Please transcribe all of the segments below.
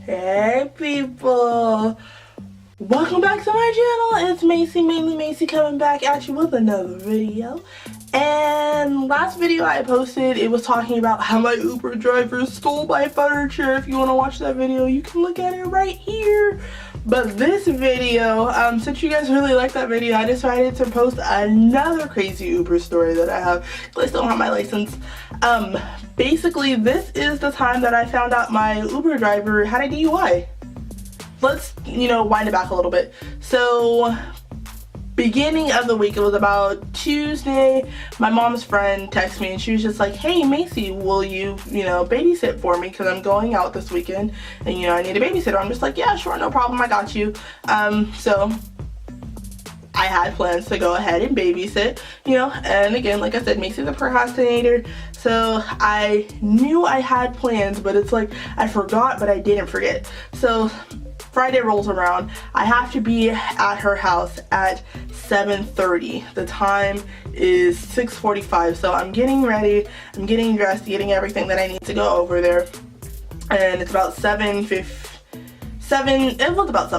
Hey people, welcome back to my channel. It's Macy, mainly Macy, coming back at you with another video. And last video I posted, it was talking about how my Uber driver stole my furniture. If you want to watch that video, you can look at it right here. But this video, since you guys really like that video, I decided to post another crazy Uber story that I have. I still don't have my license. Basically, this is the time that I found out my Uber driver had a DUI. Let's, wind it back a little bit. So, beginning of the week, it was about Tuesday, my mom's friend texted me and she was just like, hey Macy, will you, babysit for me because I'm going out this weekend and I need a babysitter. I'm just like, yeah, sure, no problem, I got you. So I had plans to go ahead and babysit, and again, like I said, Macy's a procrastinator, so I knew I had plans, but it's like I forgot, but I didn't forget. So Friday rolls around, I have to be at her house at 7:30. The time is 6:45, so I'm getting ready, I'm getting dressed, getting everything that I need to go over there, and it's about 7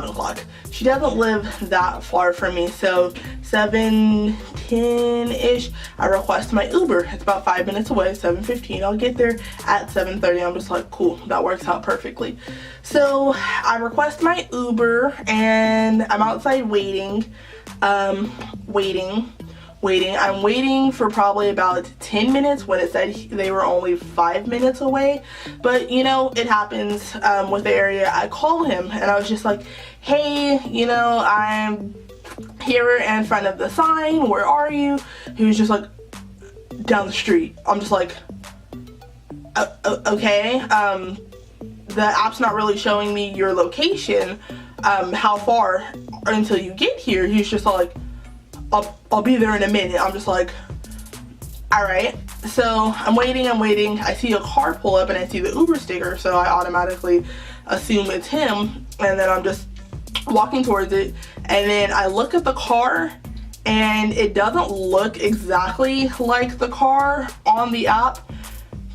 o'clock. She doesn't live that far from me, so 7:10-ish, I request my Uber. It's about 5 minutes away, 7:15. I'll get there at 7:30. I'm just like, cool, that works out perfectly. So I request my Uber and I'm outside waiting. I'm waiting for probably about 10 minutes when it said they were only 5 minutes away. But it happens with the area. I call him and I was just like, hey, I'm here in front of the sign. Where are you? He was just like, down the street. I'm just like, okay. The app's not really showing me your location. How far until you get here? He's just like, I'll be there in a minute. I'm just like, alright. So I'm waiting. I see a car pull up and I see the Uber sticker, so I automatically assume it's him, and then I'm just walking towards it, and then I look at the car and it doesn't look exactly like the car on the app,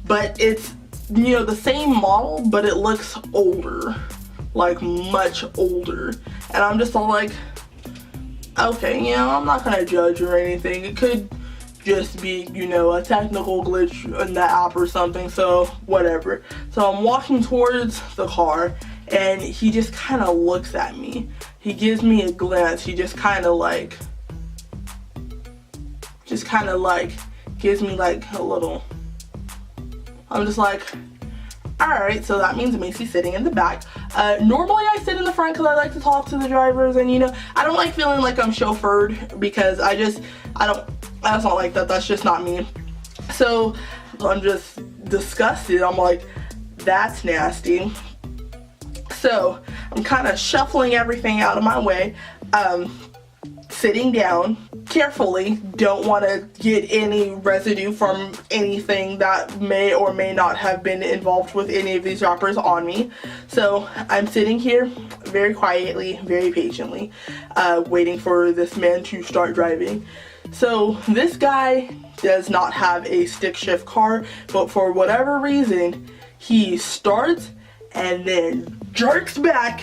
but it's the same model, but it looks older, like much older. And I'm just all like, okay, I'm not gonna judge or anything. It could just be, a technical glitch in the app or something, so whatever. So I'm walking towards the car and he just kind of looks at me. He gives me a glance. He just kind of like gives me like a little, I'm just like, alright, so that means Macy's sitting in the back. Normally I sit in the front because I like to talk to the drivers, and I don't like feeling like I'm chauffeured because I just don't like that. That's just not me. So I'm just disgusted. I'm like, that's nasty. So I'm kind of shuffling everything out of my way, sitting down carefully. Don't want to get any residue from anything that may or may not have been involved with any of these droppers on me. So I'm sitting here very quietly, very patiently, waiting for this man to start driving. So this guy does not have a stick shift car, but for whatever reason he starts and then jerks back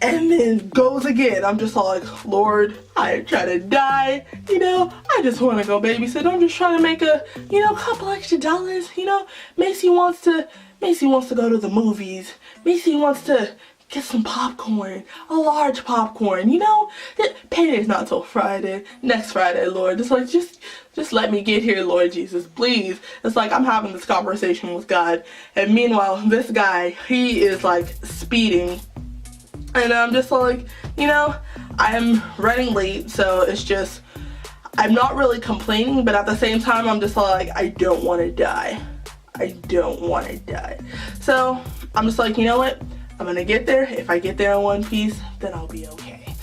and then goes again. I'm just all like, Lord, I am trying to die, I just want to go babysit. I'm just trying to make a, couple extra dollars, Macy wants to go to the movies. Macy wants to get some popcorn, a large popcorn, payday's not till Friday, next Friday, Lord. It's like, just let me get here, Lord Jesus, please. It's like I'm having this conversation with God, and meanwhile, this guy, he is like speeding. And I'm just like, I'm running late, so it's just, I'm not really complaining, but at the same time, I'm just like, I don't want to die. So I'm just like, you know what? I'm gonna get there. If I get there in one piece, then I'll be okay.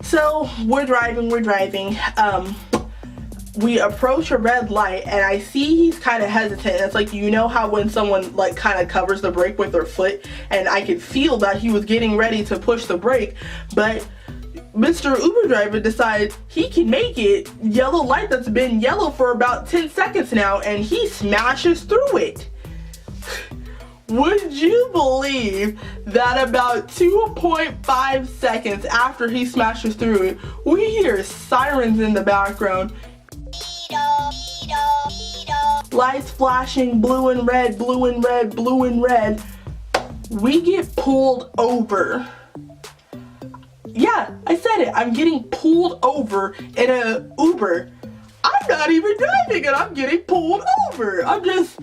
So we're driving. We approach a red light and I see he's kind of hesitant. It's like, how when someone like kind of covers the brake with their foot, and I could feel that he was getting ready to push the brake, but Mr. Uber driver decides he can make it. Yellow light that's been yellow for about 10 seconds now, and he smashes through it. Would you believe that about 2.5 seconds after he smashes through it, we hear sirens in the background. Lights flashing, blue and red, blue and red, blue and red. We get pulled over. Yeah, I said it. I'm getting pulled over in a Uber. I'm not even driving and I'm getting pulled over. I'm just,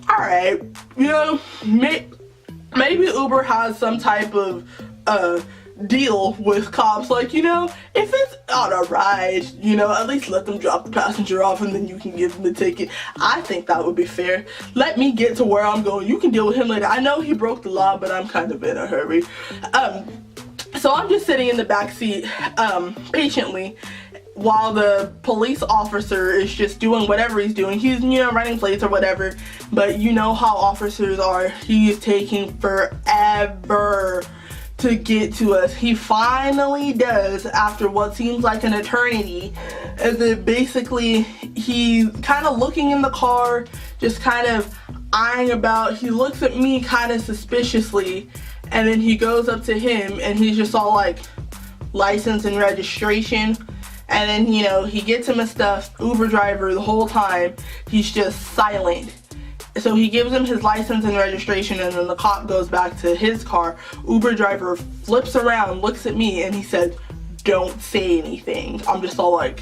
alright, you know, maybe Uber has some type of deal with cops, like, you know, if it's on a ride, you know, at least let them drop the passenger off and then you can give them the ticket. I think that would be fair. Let me get to where I'm going. You can deal with him later. I know he broke the law, but I'm kind of in a hurry. So I'm just sitting in the back seat patiently while the police officer is just doing whatever he's doing. He's, you know, running plates or whatever, but you know how officers are. He's taking forever to get to us. He finally does, after what seems like an eternity. And then basically he's kind of looking in the car, just kind of eyeing about. He looks at me kind of suspiciously, and then he goes up to him and he's just all like, license and registration. And then, you know, he gets him his stuff. Uber driver, the whole time, he's just silent. So he gives him his license and registration, and then the cop goes back to his car. Uber driver flips around, looks at me, and he said, "Don't say anything." I'm just all like,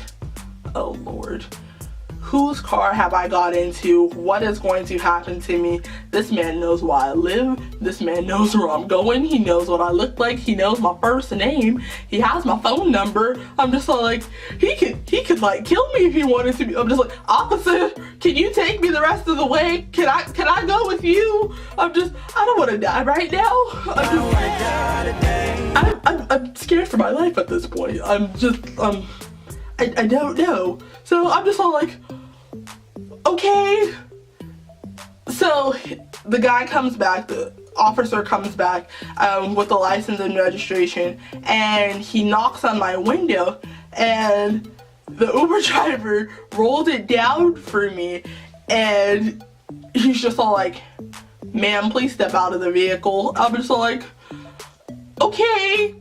oh Lord. Whose car have I got into? What is going to happen to me? This man knows where I live. This man knows where I'm going. He knows what I look like. He knows my first name. He has my phone number. I'm just all like, he could like kill me if he wanted to. I'm just like, officer, can you take me the rest of the way? Can I go with you? I don't want to die right now. I'm scared for my life at this point. I don't know. So I'm just all like, okay. So the guy comes back, the officer comes back with the license and registration, and he knocks on my window, and the Uber driver rolled it down for me, and he's just all like, "Ma'am, please step out of the vehicle." I'm just all like, okay.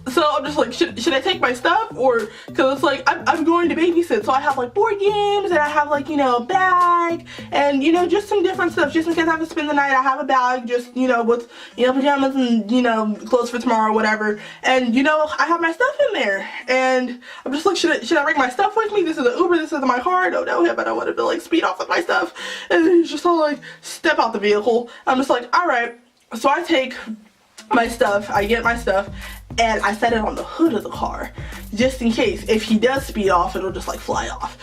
So I'm just like, should I take my stuff? Or, cause it's like, I'm going to babysit, so I have like board games, and I have like, you know, a bag, and you know, just some different stuff, just in case I have to spend the night. I have a bag, just, you know, with, you know, pajamas and, you know, clothes for tomorrow, whatever. And you know, I have my stuff in there, and I'm just like, should I bring my stuff with me? This is an Uber, this is my car. I don't know him, I don't want to like speed off with my stuff. And then he's just all like, step out the vehicle. I'm just like, all right. So I take my stuff, I get my stuff, and I set it on the hood of the car, just in case if he does speed off, it'll just like fly off.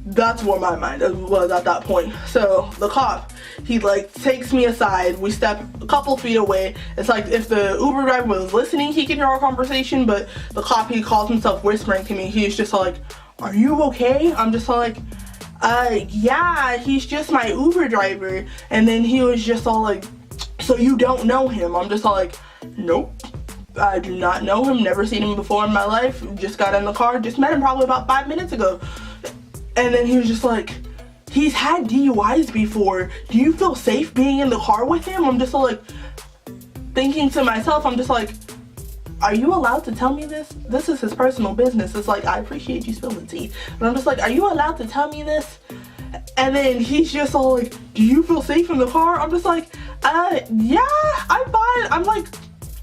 That's where my mind was at that point. So the cop, he like takes me aside, we step a couple feet away. It's like if the Uber driver was listening, he could hear our conversation, but the cop, he calls himself whispering to me. He's just like, "Are you okay?" I'm just like, yeah, he's just my Uber driver. And then he was just all like, "So you don't know him?" I'm just all like, "Nope, I do not know him, never seen him before in my life, just got in the car, just met him probably about 5 minutes ago." And then he was just like, "He's had DUIs before. Do you feel safe being in the car with him?" I'm just all like, thinking to myself, I'm just like, are you allowed to tell me this? This is his personal business. It's like, I appreciate you spilling tea, but I'm just like, are you allowed to tell me this? And then he's just all like, "Do you feel safe in the car?" I'm just like, yeah, I'm fine. I'm like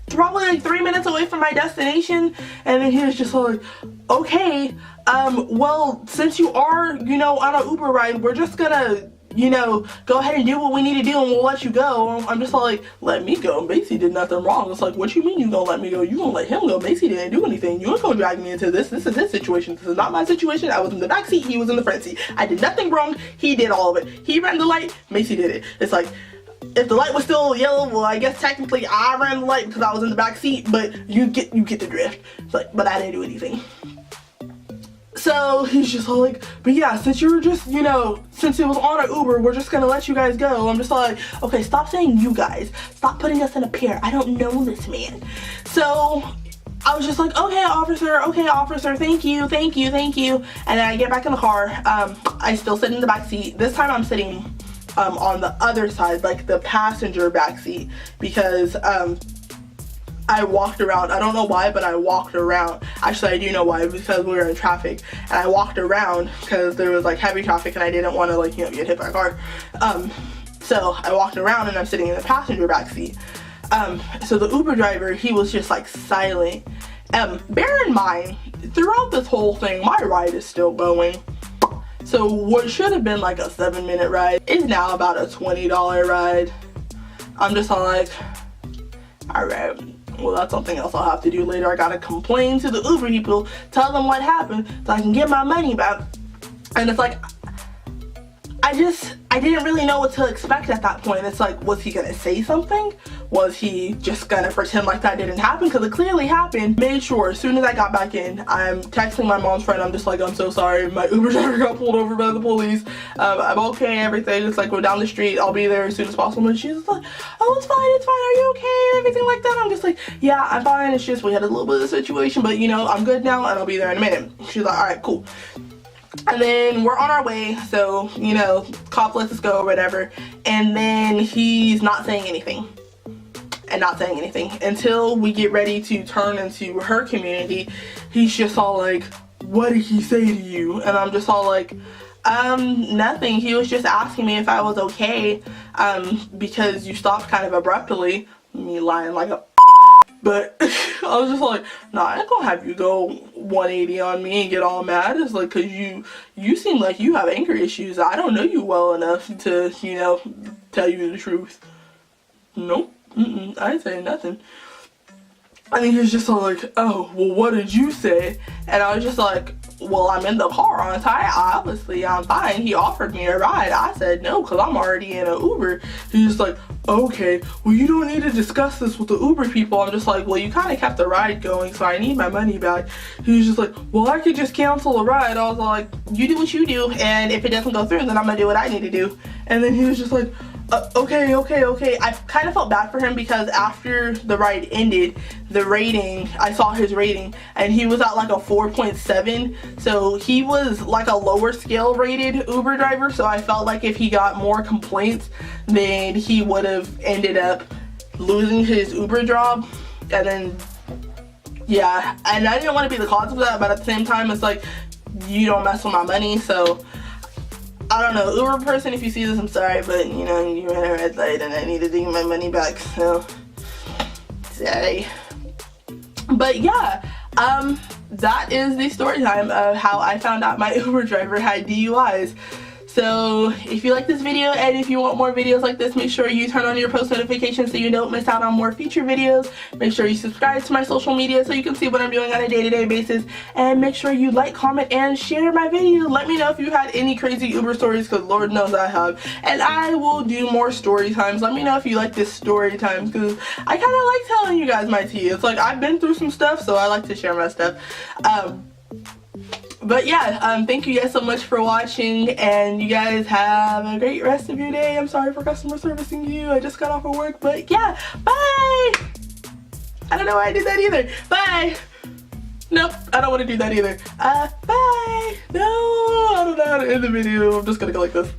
probably like 3 minutes away from my destination. And then he was just all like, "Okay, well, since you are, you know, on an Uber ride, we're just gonna, you know, go ahead and do what we need to do and we'll let you go." I'm just all like, "Let me go? Macy did nothing wrong." It's like, what you mean you gonna let me go? You gonna let him go? Macy didn't do anything. You ain't gonna drag me into this. This is his situation. This is not my situation. I was in the back seat. He was in the front seat. I did nothing wrong. He did all of it. He ran the light. Macy did it. It's like, if the light was still yellow, well, I guess technically I ran the light because I was in the back seat, but you get the drift. It's like, but I didn't do anything. So he's just all like, "But yeah, since you were just, you know, since it was on an Uber, we're just gonna let you guys go." I'm just all like, okay, stop saying you guys. Stop putting us in a pair. I don't know this man. So I was just like, okay, officer, thank you. And then I get back in the car. I still sit in the back seat. This time I'm sitting on the other side, like the passenger back seat, because I walked around. I don't know why, but I walked around. Actually, I do know why, because we were in traffic, and I walked around because there was like heavy traffic and I didn't want to, like, you know, get hit by a car. So I walked around and I'm sitting in the passenger back seat. So the Uber driver, he was just like silent. Bear in mind, throughout this whole thing, my ride is still going. So what should have been like a 7-minute ride is now about a $20 ride. I'm just all like, alright, well, that's something else I'll have to do later. I gotta complain to the Uber people, tell them what happened so I can get my money back. And it's like, I didn't really know what to expect at that point. It's like, was he gonna say something? Was he just gonna pretend like that didn't happen? Because it clearly happened. Made sure as soon as I got back in, I'm texting my mom's friend. I'm just like, I'm so sorry. My Uber driver got pulled over by the police. I'm okay, everything. Just like, go down the street. I'll be there as soon as possible. And she's like, oh, it's fine. Are you okay? And everything like that. I'm just like, yeah, I'm fine. It's just we had a little bit of a situation, but you know, I'm good now and I'll be there in a minute. She's like, all right, cool. And then we're on our way, so, you know, cop lets us go or whatever. And then he's not saying anything. And not saying anything. Until we get ready to turn into her community, he's just all like, what did he say to you? And I'm just all like, nothing. He was just asking me if I was okay, because you stopped kind of abruptly. Me lying like a but I was just like, nah, I ain't gonna have you go 180 on me and get all mad. It's like, cause you seem like you have anger issues. I don't know you well enough to, you know, tell you the truth. Nope, I ain't saying nothing. And he was just all like, oh, well, what did you say? And I was just like, well, I'm in the car, aren't I? Obviously, I'm fine. He offered me a ride. I said no, because I'm already in an Uber. He's just like, okay, well, you don't need to discuss this with the Uber people. I'm just like, well, you kind of kept the ride going, so I need my money back. He was just like, well, I could just cancel the ride. I was like, you do what you do, and if it doesn't go through, then I'm going to do what I need to do. And then he was just like, okay. I kind of felt bad for him because after the ride ended, the rating, I saw his rating, and he was at like a 4.7. So he was like a lower scale rated Uber driver. So I felt like if he got more complaints, then he would have ended up losing his Uber job. And then, yeah, and I didn't want to be the cause of that, but at the same time, it's like, you don't mess with my money. So I don't know, Uber person, if you see this, I'm sorry, but you know, you ran a red light and I needed to get my money back, so sorry. But yeah, that is the story time of how I found out my Uber driver had DUIs. So if you like this video and if you want more videos like this, make sure you turn on your post notifications so you don't miss out on more future videos. Make sure you subscribe to my social media so you can see what I'm doing on a day-to-day basis. And make sure you like, comment, and share my video. Let me know if you had any crazy Uber stories, because Lord knows I have. And I will do more story times. Let me know if you like this story times, because I kind of like telling you guys my tea. It's like, I've been through some stuff, so I like to share my stuff. But yeah, thank you guys so much for watching, and you guys have a great rest of your day. I'm sorry for customer servicing you. I just got off of work, but yeah, bye! I don't know why I did that either. Bye! Nope, I don't want to do that either. Bye! No, I don't know how to end the video. I'm just gonna go like this.